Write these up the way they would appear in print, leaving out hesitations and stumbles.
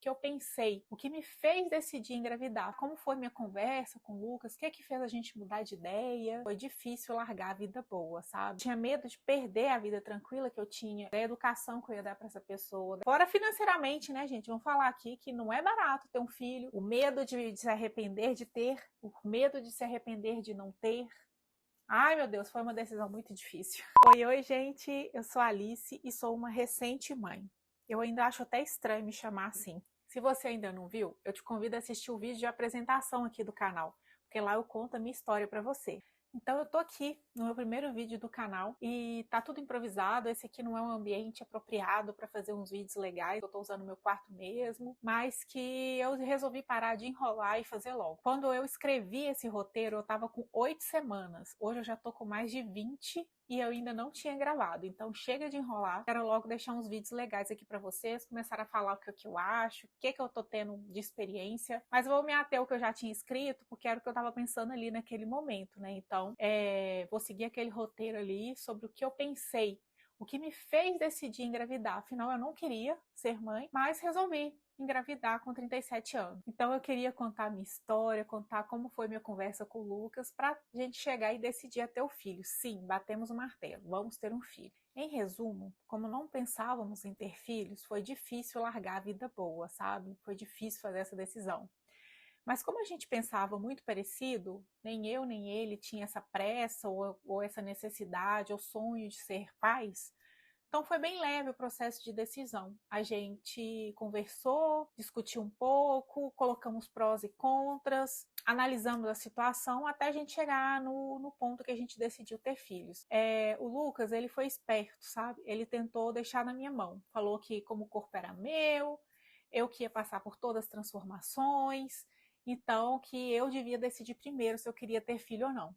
que eu pensei, o que me fez decidir engravidar, como foi minha conversa com o Lucas, o que é que fez a gente mudar de ideia. Foi difícil largar a vida boa, sabe? Tinha medo de perder a vida tranquila que eu tinha, da educação que eu ia dar para essa pessoa. Fora financeiramente, né, gente? Vamos falar aqui que não é barato ter um filho, o medo de se arrepender de ter, o medo de se arrepender de não ter. Ai, meu Deus, foi uma decisão muito difícil. Oi, gente, eu sou a Alice e sou uma recente mãe. Eu ainda acho até estranho me chamar assim. Se você ainda não viu, eu te convido a assistir o vídeo de apresentação aqui do canal, porque lá eu conto a minha história para você. Então eu tô aqui no meu primeiro vídeo do canal e tá tudo improvisado. Esse aqui não é um ambiente apropriado para fazer uns vídeos legais. Eu tô usando meu quarto mesmo, mas que eu resolvi parar de enrolar e fazer logo. Quando eu escrevi esse roteiro, eu tava com 8 semanas. Hoje eu já tô com mais de 20 e eu ainda não tinha gravado. Então chega de enrolar. Quero logo deixar uns vídeos legais aqui para vocês, começar a falar o que eu acho, o que eu tô tendo de experiência. Mas eu vou me ater ao que eu já tinha escrito, porque era o que eu tava pensando ali naquele momento, né? Então, vou seguir aquele roteiro ali sobre o que eu pensei, o que me fez decidir engravidar. Afinal, eu não queria ser mãe, mas resolvi engravidar com 37 anos. Então eu queria contar a minha história, contar como foi minha conversa com o Lucas, pra gente chegar e decidir a ter o filho. Sim, batemos o martelo, vamos ter um filho. Em resumo, como não pensávamos em ter filhos, foi difícil largar a vida boa, sabe? Foi difícil fazer essa decisão. Mas como a gente pensava muito parecido, nem eu nem ele tinha essa pressa ou essa necessidade ou sonho de ser pais, então foi bem leve o processo de decisão. A gente conversou, discutiu um pouco, colocamos prós e contras, analisamos a situação até a gente chegar no ponto que a gente decidiu ter filhos. O Lucas, ele foi esperto, sabe? Ele tentou deixar na minha mão. Falou que como o corpo era meu, eu que ia passar por todas as transformações, então que eu devia decidir primeiro se eu queria ter filho ou não.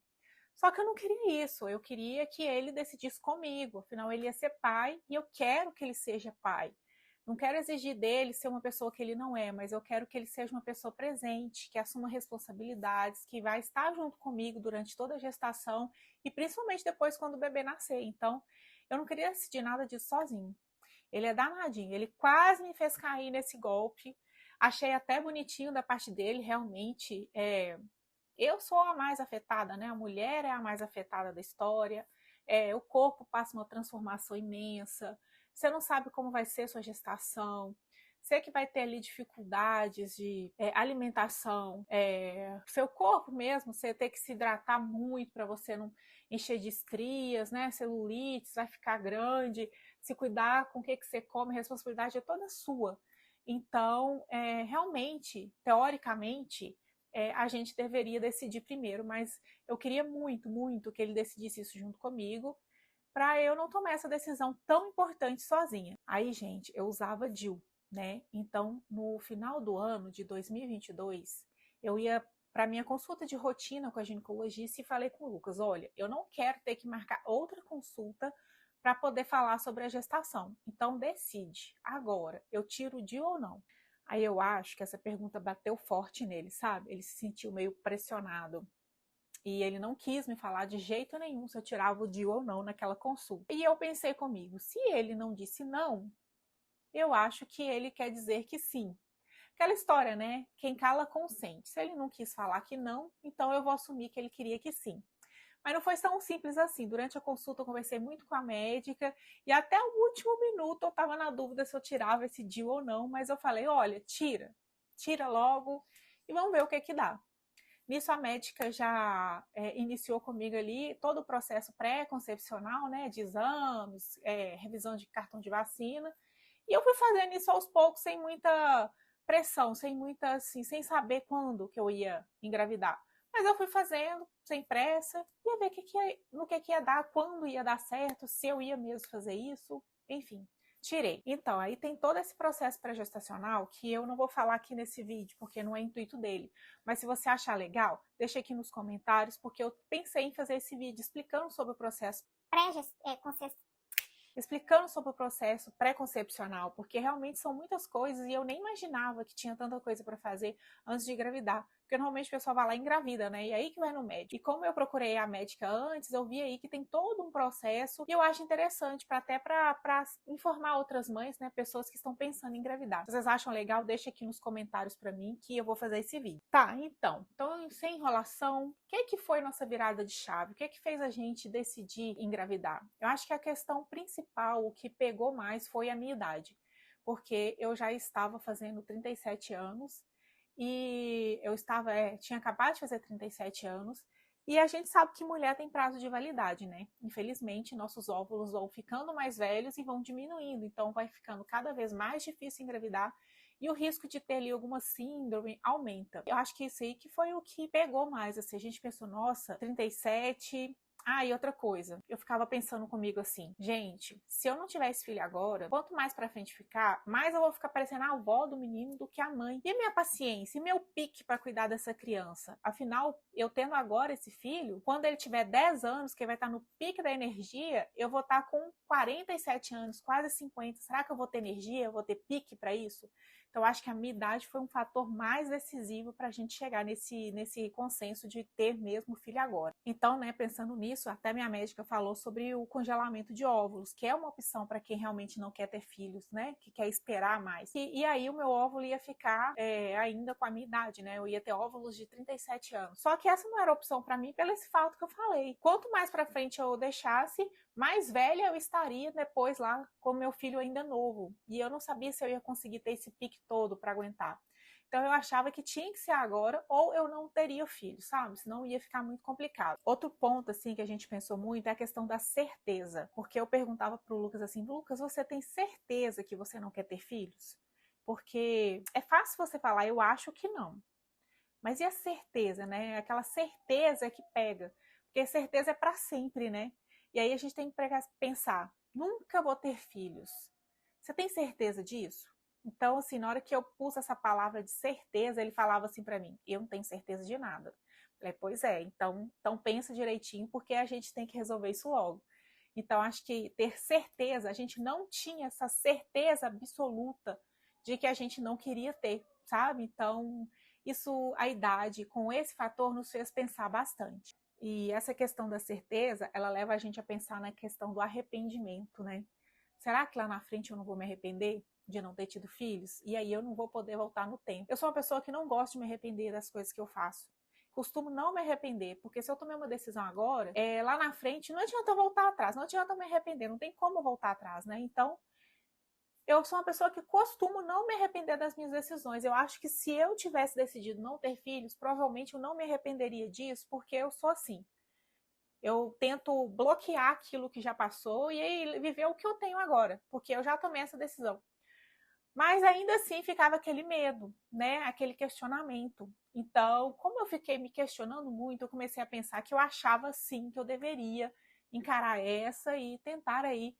Só que eu não queria isso, eu queria que ele decidisse comigo, afinal ele ia ser pai e eu quero que ele seja pai. Não quero exigir dele ser uma pessoa que ele não é, mas eu quero que ele seja uma pessoa presente, que assuma responsabilidades, que vai estar junto comigo durante toda a gestação e principalmente depois quando o bebê nascer. Então, eu não queria decidir nada disso sozinho. Ele é danadinho, ele quase me fez cair nesse golpe. Achei até bonitinho da parte dele, realmente. Eu sou a mais afetada, né? A mulher é a mais afetada da história. O corpo passa uma transformação imensa. Você não sabe como vai ser sua gestação. Você que vai ter ali dificuldades de alimentação, seu corpo mesmo, você ter que se hidratar muito para você não encher de estrias, né? Celulites, vai ficar grande, se cuidar com o que você come, a responsabilidade é toda sua. Então, realmente, teoricamente, a gente deveria decidir primeiro, mas eu queria muito, muito que ele decidisse isso junto comigo, para eu não tomar essa decisão tão importante sozinha. Aí, gente, eu usava DIU, né? Então, no final do ano de 2022, eu ia para minha consulta de rotina com a ginecologista e falei com o Lucas, olha, eu não quero ter que marcar outra consulta para poder falar sobre a gestação. Então, decide agora, eu tiro o DIU ou não? Aí eu acho que essa pergunta bateu forte nele, sabe? Ele se sentiu meio pressionado. E ele não quis me falar de jeito nenhum se eu tirava o DIU ou não naquela consulta. E eu pensei comigo, se ele não disse não, eu acho que ele quer dizer que sim. Aquela história, né? Quem cala consente. Se ele não quis falar que não, então eu vou assumir que ele queria que sim. Mas não foi tão simples assim. Durante a consulta eu conversei muito com a médica e até o último minuto eu estava na dúvida se eu tirava esse DIU ou não, mas eu falei, olha, tira logo e vamos ver o que que dá. Nisso a médica já iniciou comigo ali todo o processo pré-concepcional, né, de exames, revisão de cartão de vacina, e eu fui fazendo isso aos poucos, sem muita pressão, assim, sem saber quando que eu ia engravidar. Mas eu fui fazendo, sem pressa, ia ver no que ia dar, quando ia dar certo, se eu ia mesmo fazer isso, enfim. Tirei. Então, aí tem todo esse processo pré-gestacional que eu não vou falar aqui nesse vídeo, porque não é intuito dele. Mas se você achar legal, deixa aqui nos comentários, porque eu pensei em fazer esse vídeo explicando sobre o processo pré-concepcional, porque realmente são muitas coisas e eu nem imaginava que tinha tanta coisa para fazer antes de engravidar. Porque normalmente a pessoa vai lá e engravida, né? E aí que vai no médico. E como eu procurei a médica antes, eu vi aí que tem todo um processo e eu acho interessante até para informar outras mães, né? Pessoas que estão pensando em engravidar. Se vocês acham legal, deixa aqui nos comentários para mim que eu vou fazer esse vídeo. Tá, então sem enrolação, o que foi nossa virada de chave? O que fez a gente decidir engravidar? Eu acho que a questão principal, o que pegou mais foi a minha idade. Porque eu já estava fazendo 37 anos e eu tinha acabado de fazer 37 anos e a gente sabe que mulher tem prazo de validade, né? Infelizmente, nossos óvulos vão ficando mais velhos e vão diminuindo, então vai ficando cada vez mais difícil engravidar e o risco de ter ali alguma síndrome aumenta. Eu acho que isso aí que foi o que pegou mais, assim, a gente pensou, nossa, 37... Ah, e outra coisa, eu ficava pensando comigo assim, gente, se eu não tivesse filho agora, quanto mais pra frente ficar, mais eu vou ficar parecendo a avó do menino do que a mãe. E a minha paciência, e meu pique pra cuidar dessa criança? Afinal, eu tendo agora esse filho, quando ele tiver 10 anos, que vai estar no pique da energia, eu vou estar com 47 anos, quase 50. Será que eu vou ter energia? Eu vou ter pique pra isso? Então, acho que a minha idade foi um fator mais decisivo para a gente chegar nesse consenso de ter mesmo filho agora. Então, né, pensando nisso, até minha médica falou sobre o congelamento de óvulos, que é uma opção para quem realmente não quer ter filhos, né, que quer esperar mais. E aí o meu óvulo ia ficar ainda com a minha idade, né, eu ia ter óvulos de 37 anos. Só que essa não era opção para mim pelo esse fato que eu falei. Quanto mais para frente eu deixasse, mais velha eu estaria depois lá com meu filho ainda novo. E eu não sabia se eu ia conseguir ter esse pique todo para aguentar. Então eu achava que tinha que ser agora ou eu não teria filho, sabe? Senão ia ficar muito complicado. Outro ponto, assim, que a gente pensou muito é a questão da certeza. Porque eu perguntava pro Lucas assim, Lucas, você tem certeza que você não quer ter filhos? Porque é fácil você falar, eu acho que não. Mas e a certeza, né? Aquela certeza que pega. Porque certeza é para sempre, né? E aí a gente tem que pensar, nunca vou ter filhos. Você tem certeza disso? Então, assim, na hora que eu pus essa palavra de certeza, ele falava assim para mim, eu não tenho certeza de nada. Eu falei, pois é, então pensa direitinho, porque a gente tem que resolver isso logo. Então, acho que ter certeza, a gente não tinha essa certeza absoluta de que a gente não queria ter, sabe? Então, isso, a idade, com esse fator, nos fez pensar bastante. E essa questão da certeza, ela leva a gente a pensar na questão do arrependimento, né? Será que lá na frente eu não vou me arrepender de não ter tido filhos? E aí eu não vou poder voltar no tempo. Eu sou uma pessoa que não gosta de me arrepender das coisas que eu faço. Costumo não me arrepender, porque se eu tomei uma decisão agora, lá na frente não adianta eu voltar atrás, não adianta eu me arrepender, não tem como voltar atrás, né? Então, eu sou uma pessoa que costumo não me arrepender das minhas decisões. Eu acho que se eu tivesse decidido não ter filhos, provavelmente eu não me arrependeria disso, porque eu sou assim. Eu tento bloquear aquilo que já passou e aí viver o que eu tenho agora, porque eu já tomei essa decisão. Mas ainda assim ficava aquele medo, né? Aquele questionamento. Então, como eu fiquei me questionando muito, eu comecei a pensar que eu achava sim que eu deveria encarar essa e tentar aí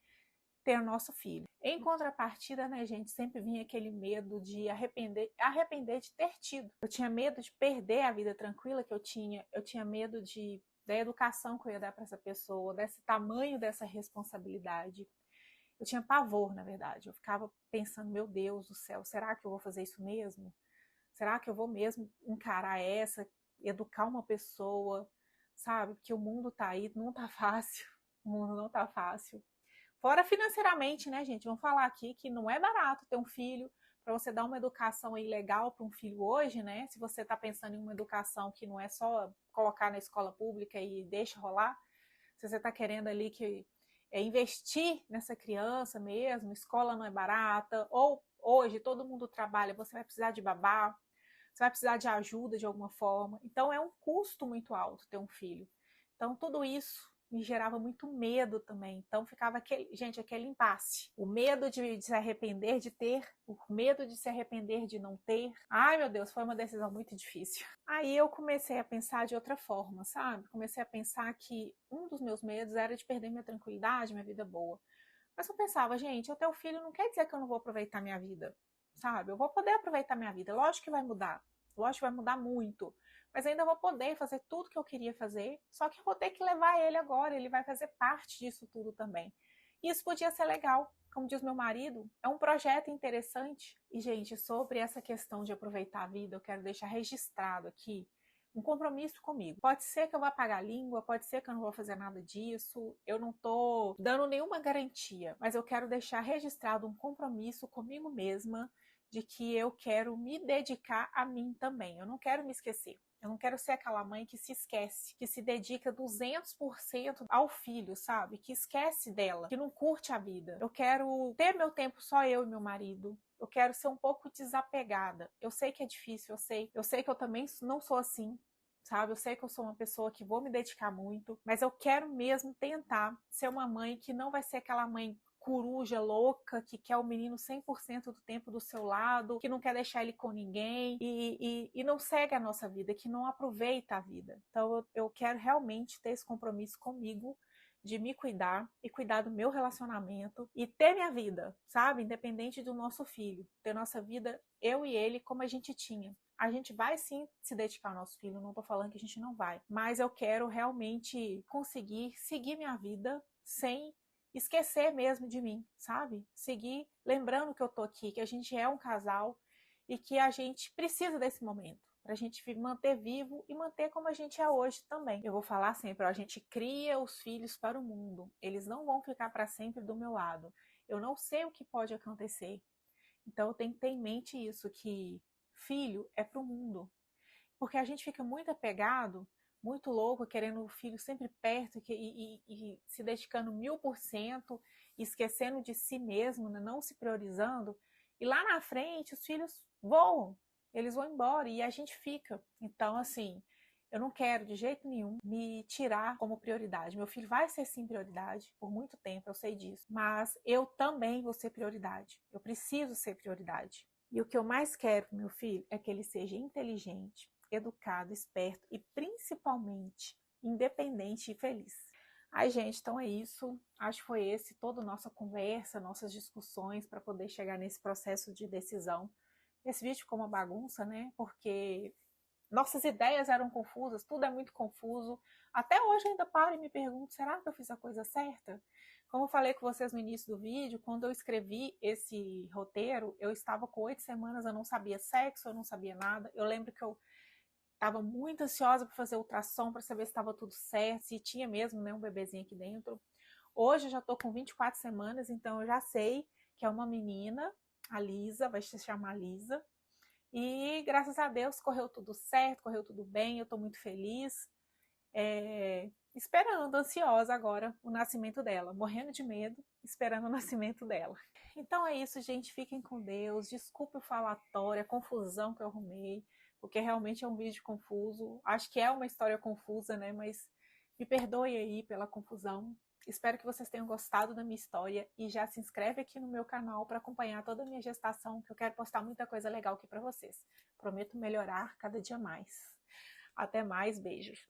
ter o nosso filho. Em contrapartida, né, gente, sempre vinha aquele medo de arrepender de ter tido. Eu tinha medo de perder a vida tranquila que eu tinha medo da educação que eu ia dar para essa pessoa, desse tamanho dessa responsabilidade. Eu tinha pavor, na verdade. Eu ficava pensando, meu Deus do céu, será que eu vou fazer isso mesmo? Será que eu vou mesmo encarar educar uma pessoa, sabe? Porque o mundo tá aí, não tá fácil. O mundo não tá fácil. Fora financeiramente, né, gente? Vamos falar aqui que não é barato ter um filho, para você dar uma educação aí legal para um filho hoje, né? Se você está pensando em uma educação que não é só colocar na escola pública e deixa rolar, se você está querendo ali que investir nessa criança mesmo, escola não é barata, ou hoje todo mundo trabalha, você vai precisar de babá, você vai precisar de ajuda de alguma forma. Então é um custo muito alto ter um filho. Então tudo isso me gerava muito medo também. Então ficava aquele impasse. O medo de se arrepender de ter, o medo de se arrepender de não ter. Ai, meu Deus, foi uma decisão muito difícil. Aí eu comecei a pensar de outra forma, sabe? Comecei a pensar que um dos meus medos era de perder minha tranquilidade, minha vida boa. Mas eu pensava, gente, eu ter um filho não quer dizer que eu não vou aproveitar minha vida, sabe? Eu vou poder aproveitar minha vida. Lógico que vai mudar. Lógico que vai mudar muito. Mas ainda vou poder fazer tudo que eu queria fazer, só que eu vou ter que levar ele agora, ele vai fazer parte disso tudo também. E isso podia ser legal, como diz meu marido, é um projeto interessante. E, gente, sobre essa questão de aproveitar a vida, eu quero deixar registrado aqui um compromisso comigo. Pode ser que eu vá pagar a língua, pode ser que eu não vou fazer nada disso, eu não tô dando nenhuma garantia, mas eu quero deixar registrado um compromisso comigo mesma de que eu quero me dedicar a mim também. Eu não quero me esquecer. Eu não quero ser aquela mãe que se esquece, que se dedica 200% ao filho, sabe? Que esquece dela, que não curte a vida. Eu quero ter meu tempo só eu e meu marido. Eu quero ser um pouco desapegada. Eu sei que é difícil, eu sei. Eu sei que eu também não sou assim, sabe? Eu sei que eu sou uma pessoa que vou me dedicar muito, mas eu quero mesmo tentar ser uma mãe que não vai ser aquela mãe coruja louca, que quer o menino 100% do tempo do seu lado, que não quer deixar ele com ninguém e não segue a nossa vida, que não aproveita a vida. Então eu quero realmente ter esse compromisso comigo de me cuidar e cuidar do meu relacionamento e ter minha vida, sabe? Independente do nosso filho, ter nossa vida, eu e ele, como a gente tinha. A gente vai sim se dedicar ao nosso filho, não tô falando que a gente não vai, mas eu quero realmente conseguir seguir minha vida sem esquecer mesmo de mim, sabe? Seguir lembrando que eu tô aqui, que a gente é um casal e que a gente precisa desse momento para a gente manter vivo e manter como a gente é hoje também. Eu vou falar sempre, ó, a gente cria os filhos para o mundo, eles não vão ficar para sempre do meu lado. Eu não sei o que pode acontecer, então eu tenho que ter em mente isso, que filho é para o mundo, porque a gente fica muito apegado, muito louco, querendo o filho sempre perto e se dedicando 1000%, esquecendo de si mesmo, né? Não se priorizando. E lá na frente os filhos voam, eles vão embora e a gente fica. Então, assim, eu não quero de jeito nenhum me tirar como prioridade. Meu filho vai ser sim prioridade por muito tempo, eu sei disso. Mas eu também vou ser prioridade. Eu preciso ser prioridade. E o que eu mais quero pro meu filho é que ele seja inteligente, educado, esperto e principalmente independente e feliz. Ai, gente, então é isso. Acho que foi esse toda a nossa conversa, nossas discussões para poder chegar nesse processo de decisão. Esse vídeo ficou uma bagunça, né? Porque nossas ideias eram confusas, tudo é muito confuso. Até hoje eu ainda paro e me pergunto, será que eu fiz a coisa certa? Como eu falei com vocês no início do vídeo, quando eu escrevi esse roteiro, eu estava com 8 semanas, eu não sabia sexo, eu não sabia nada. Eu lembro que eu estava muito ansiosa para fazer ultrassom, para saber se estava tudo certo, se tinha mesmo, né, um bebezinho aqui dentro. Hoje eu já estou com 24 semanas, então eu já sei que é uma menina, a Lisa, vai se chamar Lisa. E graças a Deus correu tudo certo, correu tudo bem, eu estou muito feliz, esperando, ansiosa agora o nascimento dela, morrendo de medo, esperando o nascimento dela. Então é isso, gente, fiquem com Deus, desculpe o falatório, a confusão que eu arrumei, porque realmente é um vídeo confuso, acho que é uma história confusa, né, mas me perdoe aí pela confusão. Espero que vocês tenham gostado da minha história e já se inscreve aqui no meu canal para acompanhar toda a minha gestação, que eu quero postar muita coisa legal aqui para vocês. Prometo melhorar cada dia mais. Até mais, beijos.